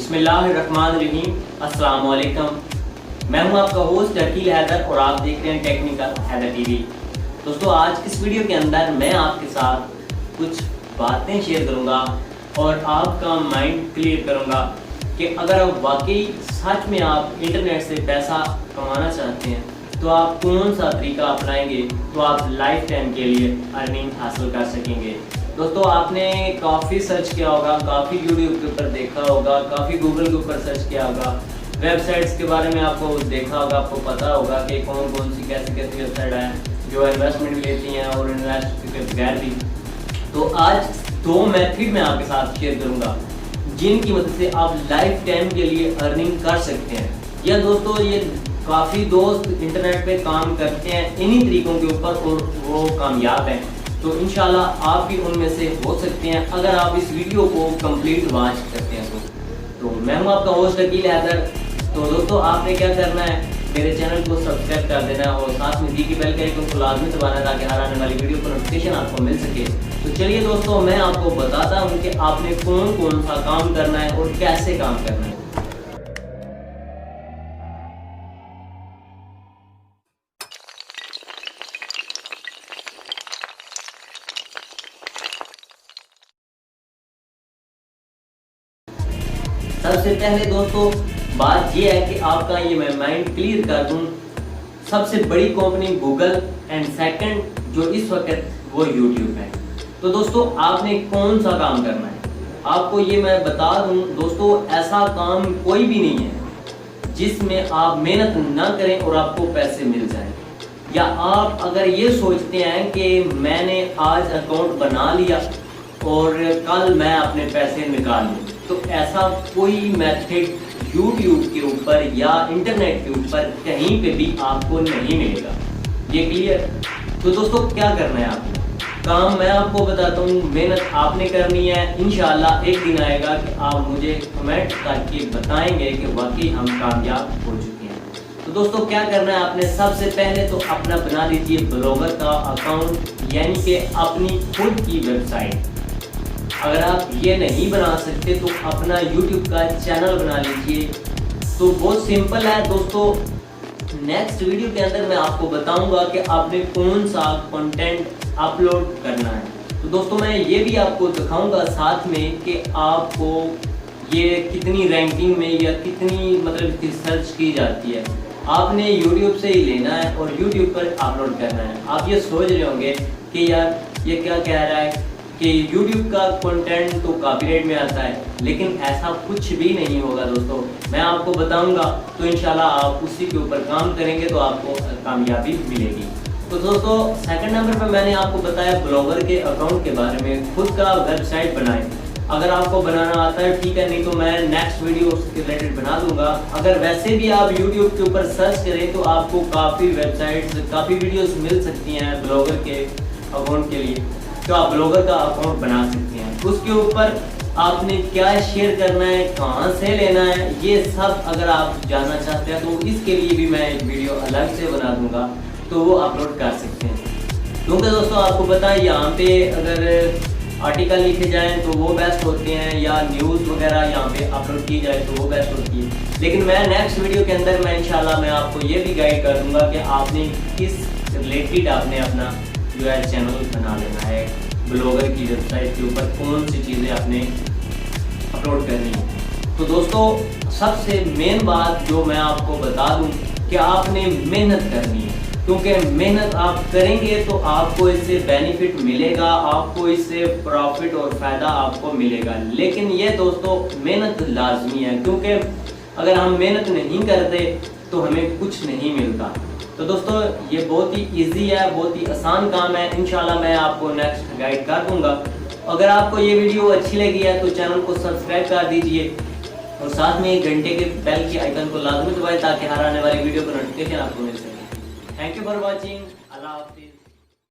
बिस्मिल्लाहिर्रहमानिर्रहीम, अस्सलाम वालेकुम। मैं हूं आपका होस्ट अकील हैदर और आप देख रहे हैं टेक्निकल हैदर टीवी। दोस्तों, आज की इस वीडियो के अंदर मैं आपके साथ कुछ बातें शेयर करूंगा और आपका माइंड क्लियर करूंगा कि अगर आप वाकई सच में आप इंटरनेट से पैसा कमाना चाहते हैं तो आप कौन सा तरीका अपनाएंगे तो आप लाइफ टाइम के लिए अर्निंग हासिल कर सकेंगे। दोस्तों, आपने काफ़ी सर्च किया होगा, काफ़ी यूट्यूब के ऊपर देखा होगा, काफ़ी गूगल के ऊपर सर्च किया होगा, वेबसाइट्स के बारे में आपको देखा होगा, आपको पता होगा कि कौन कौन सी कैसी कैसी वेबसाइट हैं जो इन्वेस्टमेंट भी लेती हैं और इन्वेस्ट के बगैर भी। तो आज दो मेथड मैं आपके साथ शेयर करूँगा जिनकी मदद से आप लाइफ टाइम के लिए अर्निंग कर सकते हैं। या दोस्तों, ये काफ़ी दोस्त इंटरनेट पे काम करते हैं इन्हीं तरीकों के ऊपर और वो कामयाब हैं, तो इंशाल्लाह आप भी उनमें से हो सकते हैं अगर आप इस वीडियो को कंप्लीट वॉच करते हैं। तो मैं हूं आपका होस्ट अकील हैदर। तो दोस्तों, आपने क्या करना है, मेरे चैनल को सब्सक्राइब कर देना और साथ में दी की बेल के आइकन को लाजमी दबाना ताकि हर आने वाली वीडियो का नोटिफिकेशन आपको मिल सके। तो चलिए दोस्तों, मैं आपको बताता हूँ कि आपने कौन कौन सा काम करना है और कैसे काम करना है। सबसे पहले दोस्तों बात यह है कि आपका ये मैं माइंड क्लियर कर दूं, सबसे बड़ी कंपनी गूगल एंड सेकंड जो इस वक्त वो यूट्यूब है। तो दोस्तों, आपने कौन सा काम करना है, आपको ये मैं बता दूं दोस्तों, ऐसा काम कोई भी नहीं है जिसमें आप मेहनत ना करें और आपको पैसे मिल जाएं। या आप अगर ये सोचते हैं कि मैंने आज अकाउंट बना लिया और कल मैं अपने पैसे निकाल लूँ, तो ऐसा कोई मेथड यूट्यूब के ऊपर या इंटरनेट के ऊपर कहीं पे भी आपको नहीं मिलेगा। ये क्लियर? तो दोस्तों, क्या करना है आपको, काम मैं आपको बताता हूँ, मेहनत आपने करनी है। इंशाल्लाह एक दिन आएगा कि आप मुझे कमेंट करके बताएंगे कि वाकई हम कामयाब हो चुके हैं। तो दोस्तों, क्या करना है आपने, सबसे पहले तो अपना बना लीजिए ब्लॉगर का अकाउंट, यानी कि अपनी खुद की वेबसाइट। अगर आप ये नहीं बना सकते तो अपना YouTube का चैनल बना लीजिए। तो बहुत सिंपल है दोस्तों, नेक्स्ट वीडियो के अंदर मैं आपको बताऊंगा कि आपने कौन सा कंटेंट अपलोड करना है। तो दोस्तों, मैं ये भी आपको दिखाऊंगा साथ में कि आपको ये कितनी रैंकिंग में या कितनी मतलब सर्च की जाती है। आपने YouTube से ही लेना है और YouTube पर अपलोड करना है। आप ये सोच रहे होंगे कि यार ये क्या कह रहा है कि YouTube का कंटेंट तो कॉपीराइट में आता है, लेकिन ऐसा कुछ भी नहीं होगा दोस्तों, मैं आपको बताऊंगा। तो इंशाल्लाह आप उसी के ऊपर काम करेंगे तो आपको कामयाबी मिलेगी। तो दोस्तों, सेकंड नंबर पर मैंने आपको बताया ब्लॉगर के अकाउंट के बारे में, खुद का वेबसाइट बनाएं। अगर आपको बनाना आता है ठीक है, नहीं तो मैं नेक्स्ट वीडियो उसके रिलेटेड बना दूंगा। अगर वैसे भी आप YouTube के ऊपर सर्च करें तो आपको काफ़ी वेबसाइट्स, काफ़ी वीडियोस मिल सकती हैं ब्लॉगर के अकाउंट के लिए, तो आप ब्लॉगर का अकाउंट बना सकते हैं। उसके ऊपर आपने क्या शेयर करना है, कहाँ से लेना है, ये सब अगर आप जानना चाहते हैं तो इसके लिए भी मैं एक वीडियो अलग से बना दूंगा, तो वो अपलोड कर सकते हैं। क्योंकि दोस्तों आपको पता है यहाँ पे अगर आर्टिकल लिखे जाएं तो वो बेस्ट होते हैं, या न्यूज़ वगैरह यहाँ पे अपलोड की जाए तो वो बेस्ट होती है। लेकिन मैं नेक्स्ट वीडियो के अंदर मैं इंशाल्लाह मैं आपको ये भी गाइड कर दूंगा कि आपने किस रिलेटेड आपने अपना जो है चैनल बना लेना है, ब्लॉगर की वेबसाइट के ऊपर कौन सी चीज़ें आपने अपलोड करनी है। तो दोस्तों, सबसे मेन बात जो मैं आपको बता दूं कि आपने मेहनत करनी है, क्योंकि मेहनत आप करेंगे तो आपको इससे बेनिफिट मिलेगा, आपको इससे प्रॉफिट और फ़ायदा आपको मिलेगा। लेकिन ये दोस्तों मेहनत लाजमी है, क्योंकि अगर हम मेहनत नहीं करते तो हमें कुछ नहीं मिलता। तो दोस्तों, ये बहुत ही इजी है, बहुत ही आसान काम है। इंशाल्लाह मैं आपको नेक्स्ट गाइड कर दूंगा। अगर आपको ये वीडियो अच्छी लगी है तो चैनल को सब्सक्राइब कर दीजिए और साथ में घंटे के बेल के आइकन को लाजमी दबाएं ताकि हर आने वाली वीडियो का नोटिफिकेशन आपको मिल सके। Thank you for watching. अल्लाह हाफिज़।